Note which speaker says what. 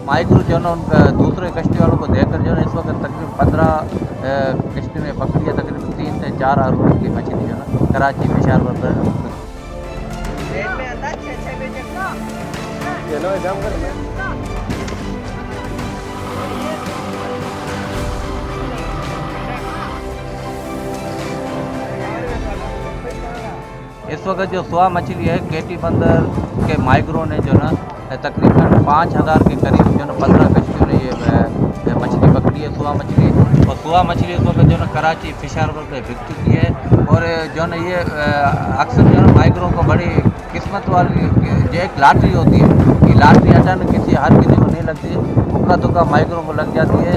Speaker 1: Micro जो है ना उनका दूसरे कश्ती वालों को देखकर जो है ना इस वक्त तकरीबन 15 कश्ती ने पकड़ी है, तकरीबन 3 से 4 अरब की मछली जो है ना कराची पेशावर पर। इस वक्त जो सुहा मछली है केटी बंदर के माइक्रो ने जो ना तकरीबन 5000 के करीब जो ना 15 कश्तियों ने ये मछली पकड़ी है सुहा मछली। और सुहा मछली इस वक्त जो ना कराची फिशर वर्ग में बिक चुकी है। और जो ना ये अक्सर जो ना माइक्रो को बड़ी किस्मत वाली जो एक लॉटरी होती है, ये लॉटरी अचानक हर किसी को नहीं लगती, हुक्का तुक्का माइक्रो को लग जाती है।